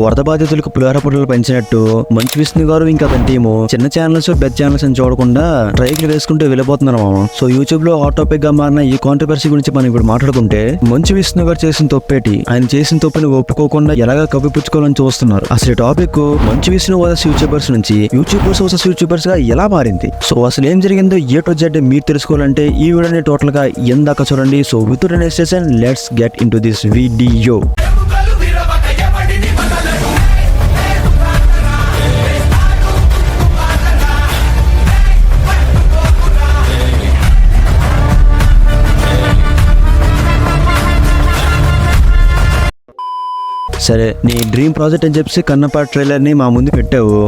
వరద బాధితులకు పులిహోర పొట్టలు పెంచినట్టు మంచు విష్ణు గారు ఇంకా అతని టీము చిన్న ఛానల్స్ పెద్ద ఛానల్స్ అని చూడకుండా ట్రైక్లు వేసుకుంటూ వెళ్ళిపోతున్నారు మామ. సో యూట్యూబ్ లో హాట్ టాపిక్ గా మారిన ఈ కాంట్రవర్సీ గురించి మనం ఇప్పుడు మాట్లాడుకుంటే, మంచు విష్ణు గారు చేసిన తప్పేటి, ఆయన చేసిన తప్పుని ఒప్పుకోకుండా ఎలాగా కప్పిపుచ్చుకోవాలని చూస్తున్నారు. అసలు ఈ topic Manchu Vishnu versus YouTubers నుంచి యూట్యూబర్స్ వర్సెస్ యూట్యూబర్స్ గా ఎలా మారింది, సో అసలు ఏం జరిగిందో ఏ టు జెడ్ మీరు తెలుసుకోవాలంటే ఈ వీడియోని టోటల్ గా ఎందాక చూడండి. So with next let's get in to this video. సరే, నీ డ్రీమ్ ప్రాజెక్ట్ అని చెప్పి కన్నప్ప ట్రైలర్ ని మా ముందు పెట్టావు.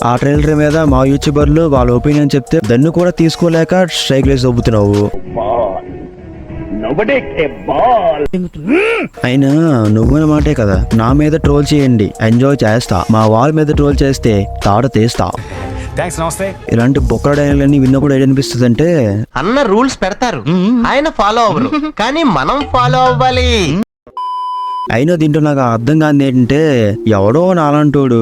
ఆ ట్రైలర్ మీద మా యూట్యూబర్లు వాళ్ళ ఒపీనియన్ చెప్తే దాన్ని కూడా తీసుకోలేక స్ట్రైక్ లేసి దొబ్బుతున్నావు. అయినా నువ్వున మాటే కదా, నా మీద ట్రోల్ చేయండి ఎంజాయ్ చేస్తా, మా వాళ్ళ మీద ట్రోల్ చేస్తే తాడ తీస్తా. ఇలాంటి బొక్కల డైలాగ్లన్నీ విన్నప్పుడు ఏదనిపిస్తుంది అంటే, అన్న రూల్స్ పెడతారు, ఆయన ఫాలో అవ్వరు, కానీ మనం ఫాలో అవ్వాలి. అయినా దీంట్లో నాకు అర్థం కాదు ఏంటంటే, ఎవడో నాలంటోడు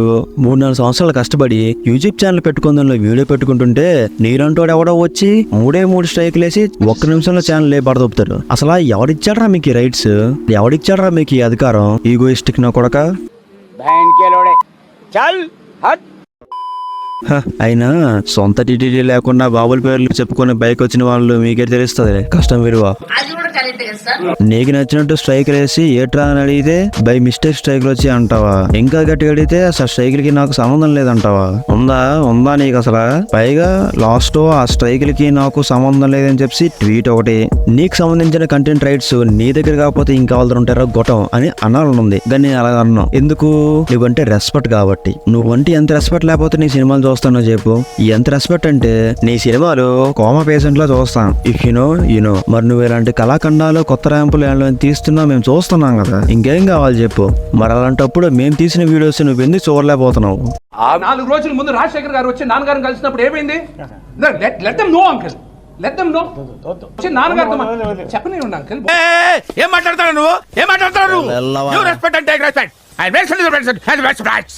3-4 సంవత్సరాలు కష్టపడి యూట్యూబ్ ఛానల్ పెట్టుకుందాంలో వీడియో పెట్టుకుంటుంటే, నీలంటోడు ఎవడో వచ్చి 3 స్ట్రైక్లు వేసి 1 నిమిషంలో ఛానల్ పడదొప్పుతాడు. అసలు ఎవడిచ్చాడరా మీకు ఈ రైట్స్, ఎవడిచ్చాడరా మీకు ఈ అధికారం? ఈగోయిస్టిక్ నా కొడక. అయినా సొంత టీటీడీ లేకుండా బాబుల పేర్లు చెప్పుకునే బైక్ వచ్చిన వాళ్ళు మీకే తెలుస్తుంది కష్టం విలువ. నీకు నచ్చినట్టు స్ట్రైక్ వేసి ఏట్రా అని అడిగితే బై మిస్టేక్ స్ట్రైక్లు వచ్చి అంటావా? ఇంకా గట్టిగా అడిగితే అసలు స్ట్రైక్లకి నాకు సంబంధం లేదంటావా? ఉందా నీకు అసలు? పైగా లాస్ట్ ఆ స్ట్రైక్లకి నాకు సంబంధం లేదని చెప్పి ట్వీట్ ఒకటి. నీకు సంబంధించిన కంటెంట్ రైట్స్ నీ దగ్గర కాకపోతే ఇంకా వాళ్ళ ఉంటారో గొట్టం అని అనాలనుంది, కానీ నేను అలా అన్నాను. ఎందుకు? నువ్వంటే రెస్పెక్ట్ కాబట్టి. నువ్వంటే ఎంత రెస్పెక్ట్ లేకపోతే నీ సినిమాలు చూస్తానో చెప్పు. ఎంత రెస్పెక్ట్ అంటే నీ సినిమాలు కోమా పేషెంట్ లో చూస్తాం. ఇఫ్ యు నో మరి నువ్వు ఇలాంటి కళాఖండాలు కొత్త ర్యాంపులు తీస్తున్నా మేము చూస్తున్నాం కదా, ఇంకేం కావాలి చెప్పు? మరి అలాంటప్పుడు మేము తీసిన వీడియోస్ నువ్వు ఎందుకు చూడలేకపోతున్నావు? 4 రోజుల ముందు రాజశేఖర్ గారు వచ్చి నాన్నగారిని కలిసినప్పుడు ఏమైంది? Let them know uncle, let them know. చెప్పని అంకుల్. ఏం మాట్లాడతావు నువ్వు? ఏం మాట్లాడతావు నువ్వు? You respect and take respect. I respect.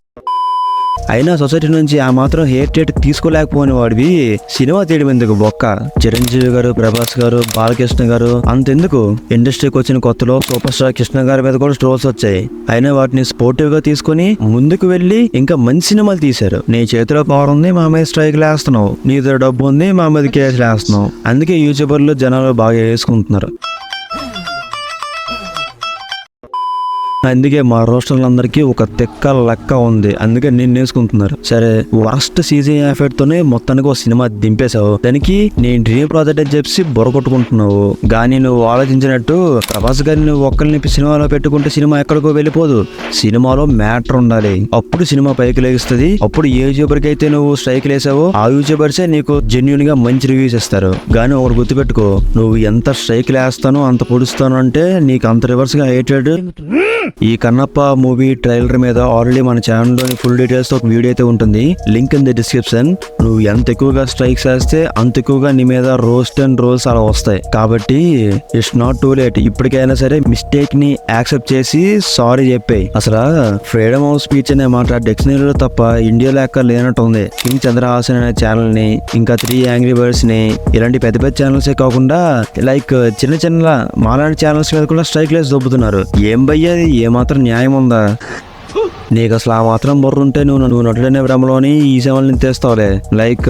అయినా సొసైటీ నుంచి ఆ మాత్రం హేట్ తీసుకోలేకపోయిన వాడివి సినిమా తీయడం ఎందుకు బొక్క? చిరంజీవి గారు, ప్రభాస్ గారు, బాలకృష్ణ గారు అంతెందుకు, ఇండస్ట్రీకి వచ్చిన కొత్తలో సూపర్ స్టార్ కృష్ణ గారి మీద కూడా ట్రోల్స్ వచ్చాయి. అయినా వాటిని స్పోర్టివ్ గా తీసుకుని ముందుకు వెళ్లి ఇంకా మంచి సినిమాలు తీశారు. నీ చేతిలో పవర్ ఉంది, మా మీద స్ట్రైక్ లేస్తున్నావు. నీ దగ్గర డబ్బు ఉంది, మా మీద కేసులు వేస్తున్నావు. అందుకే యూట్యూబర్లు జనాలు బాగా వేసుకుంటున్నారు. అందుకే మా రోస్టర్లందరికీ ఒక తెక్క లెక్క ఉంది, అందుకే నేను నేర్చుకుంటున్నారు. సరే, వరస్ట్ సీజన్ ఎఫెక్ట్ తోనే మొత్తానికి ఒక సినిమా దింపేశావు. దానికి నేను డ్రీమ్ ప్రాజెక్ట్ అని చెప్పి బొరగొట్టుకుంటున్నావు. కానీ నువ్వు ఆలోచించినట్టు ప్రభాస్ గారిని నువ్వు ఒక్కరిని సినిమాలో పెట్టుకుంటే సినిమా ఎక్కడికో వెళ్ళిపోదు. సినిమాలో మ్యాటర్ ఉండాలి, అప్పుడు సినిమా పైకి లేస్తుంది. అప్పుడు ఏ యూట్యూబర్కి అయితే నువ్వు స్ట్రైక్ లేసావో ఆ యూట్యూబర్సే నీకు జెన్యున్ గా మంచి రివ్యూస్ ఇస్తారు. కానీ ఒకటి గుర్తుపెట్టుకో, నువ్వు ఎంత స్ట్రైక్ లేస్తానో అంత పొడుస్తాను అంటే నీకు అంత రివర్స్ గా హేటెడ్. ఈ కన్నప్ప మూవీ ట్రైలర్ మీద ఆల్రెడీ మన ఛానల్ లోని ఫుల్ డీటెయిల్స్ తో ఒక వీడియో అయితే ఉంటుంది, లింక్ ఇన్ ది డిస్క్రిప్షన్. నువ్వు ఎంత ఎక్కువగా స్ట్రైక్స్ వేస్తే అంత ఎక్కువగా నీ మీద రోస్ట్ అండ్ రోల్స్ అలా వస్తాయి. కాబట్టి ఇట్స్ నాట్ టూ లేట్. ఇప్పటికైనా సరే మిస్టేక్ ని యాక్సెప్ట్ చేసి సారీ చెప్పాయి. అసలు ఫ్రీడమ్ ఆఫ్ స్పీచ్ అనే మాట డిక్షనరీలో తప్ప ఇండియాలో ఎక్కడ లేనట్టు ఉంది. కింగ్ చంద్రహాసన్ అనే ఛానల్ ని, ఇంకా 3 యాంగ్రీ బర్డ్స్ ని, ఇలాంటి పెద్ద పెద్ద ఛానల్సే కాకుండా లైక్ చిన్న మాలాంటి ఛానల్స్ మీద కూడా స్ట్రైక్ లేసి దొబ్బుతున్నారు. ఏం భయ్యది? ఏమాత్రం న్యాయం ఉందా? నీకు అసలు ఆ మాత్రం బుర్ర ఉంటే నువ్వు నటుడనే భ్రమలోని ఈ సేవల్ని తీస్తావులే. లైక్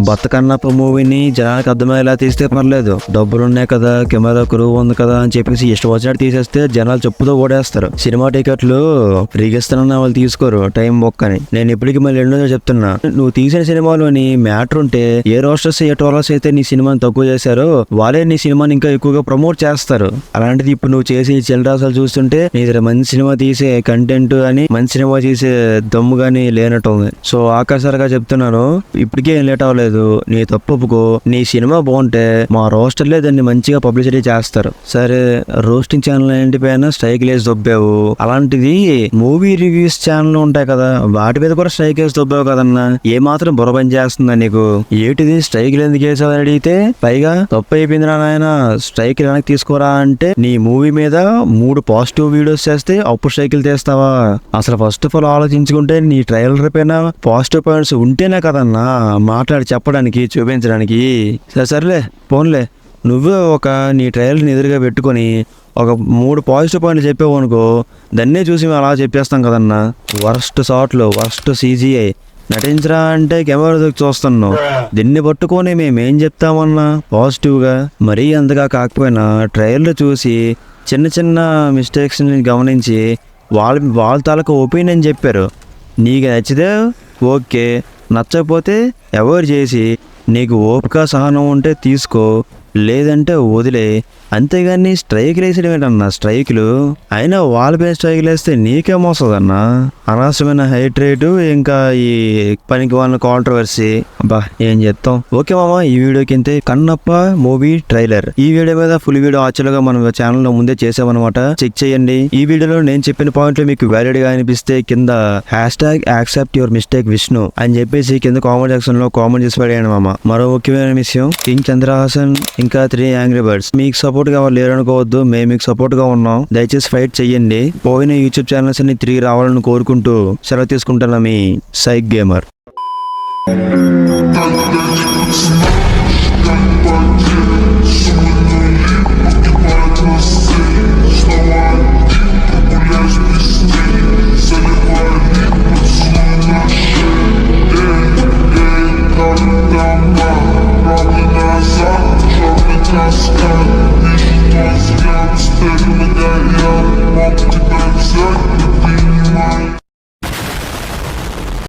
బతకన్నప్ప మూవీని జనానికి అర్థమయ్యేలా తీస్తే పర్లేదు, డబ్బులున్నాయి కదా, కెమెరా కురువు ఉంది కదా అని చెప్పేసి ఇష్టం వచ్చినట్టు తీసేస్తే జనాలు చెప్పుతో ఓడేస్తారు. సినిమా టికెట్లు ఫ్రీగిస్తానన్న వాళ్ళు తీసుకోరు, టైం బొక్కని. నేను ఇప్పటికీ మళ్ళీ రెండో చెప్తున్నా, నువ్వు తీసిన సినిమాలోని మ్యాటర్ ఉంటే ఏ రోస్టర్స్ ఏ ట్రోలర్స్ అయితే నీ సినిమాని తక్కువ చేశారో వాళ్ళే నీ సినిమాని ఇంకా ఎక్కువగా ప్రమోట్ చేస్తారు. అలాంటిది ఇప్పుడు నువ్వు చేసి చిల్లరాసాలు చూస్తుంటే నీ దగ్గర మంచి సినిమా తీసే కంటెంట్ అని మంచి సినిమా సినిమా చేసే దమ్ము గానీ లేనట్టుంది. సో ఆఖరిసారిగా చెప్తున్నాను, ఇప్పటికే ఏం లేట్ అవ్వలేదు, నీ తప్పు ఒప్పుకో. నీ సినిమా బాగుంటే మా రోస్టర్లే దాన్ని మంచిగా పబ్లిసిటీ చేస్తారు. సరే, రోస్టింగ్ ఛానల్ ఏంటి పైన స్ట్రైక్ లేసి దొబ్బావు, అలాంటిది మూవీ రివ్యూస్ ఛానల్ ఉంటాయి కదా, వాటి మీద కూడా స్ట్రైక్ వేసి దొబ్బావు కదన్నా. ఏ మాత్రం బుర్ర పని చేస్తుందా నీకు? ఏటిది స్ట్రైక్ ఎందుకు వేసావని అడిగితే, పైగా తప్పు అయిపోయింది నాయన, స్ట్రైక్ వెనక్కి తీసుకోరా అంటే, నీ మూవీ మీద 3 పాజిటివ్ వీడియోస్ చేస్తే అప్పుడు స్ట్రైకులు తీస్తావా? అసలు ఫస్ట్ ఆఫ్ ఆల్ ఆలోచించుకుంటే నీ ట్రైలర్ పైన పాజిటివ్ పాయింట్స్ ఉంటేనే కదన్నా మాట్లాడి చెప్పడానికి, చూపించడానికి. సరేలే పోన్లే, నువ్వే నీ ట్రైలర్ని ఎదురుగా పెట్టుకొని ఒక 3 పాజిటివ్ పాయింట్లు చెప్పావు అనుకో, దాన్నే చూసి మేము అలా చెప్పేస్తాం కదన్నా. వర్స్ట్ షాట్లు, వర్స్ట్ CGI, నటించరా అంటే కెమెరా చూస్తున్నావు, దీన్ని పట్టుకొని మేమేం చెప్తామన్నా పాజిటివ్గా? మరీ అంతగా కాకపోయినా ట్రైలర్ చూసి చిన్న చిన్న మిస్టేక్స్ని గమనించి వాళ్ళ తాలూకా ఒపీనియన్ చెప్పారు. నీకు నచ్చితే ఓకే, నచ్చకపోతే అవాయిడ్ చేసి, నీకు ఓపిక సహనం ఉంటే తీసుకో, లేదంటే వదిలే. అంతేగాని స్ట్రైకులు వేసడం ఏంటన్నా? స్ట్రైకులు అయినా వాళ్ళపైన స్ట్రైకులు వేస్తే నీకేమొస్తుందన్నా? అనవసరమైన హైట్ రేటు, ఇంకా ఈ పనికి వాళ్ళ కాంట్రవర్సీ. అబ్బా ఏం చెప్తాం. ఓకే మామ, ఈ వీడియోకి ఇంతే. Kannappa movie trailer. ఈ వీడియో మీద ఫుల్ వీడియో యాక్చువల్గా మన ఛానల్లో ముందే చేసామన్నమాట, చెక్ చేయండి. ఈ వీడియోలో నేను చెప్పిన పాయింట్లు మీకు వ్యాలిడ్ గా అనిపిస్తే కింద #యాక్సెప్ట్ యువర్ మిస్టేక్ విష్ణు అని చెప్పేసి కింద కామెంట్ సెక్షన్ లో కామెంట్ చేసి పడేయండి మామ. మరో ముఖ్యమైన విషయం, కింగ్ చంద్రహాసన్ ఇంకా 3 యాంగ్రీ బర్డ్స్ మీకు సపోర్ట్ గా లేరనుకోవద్దు, మేము మీకు సపోర్ట్ గా ఉన్నాం. దయచేసి ఫైట్ చెయ్యండి. పోయిన యూట్యూబ్ ఛానల్స్ అన్ని తిరిగి రావాలని కోరుకుంటూ సెలవు తీసుకుంటున్నా మీ సైక్ గేమర్.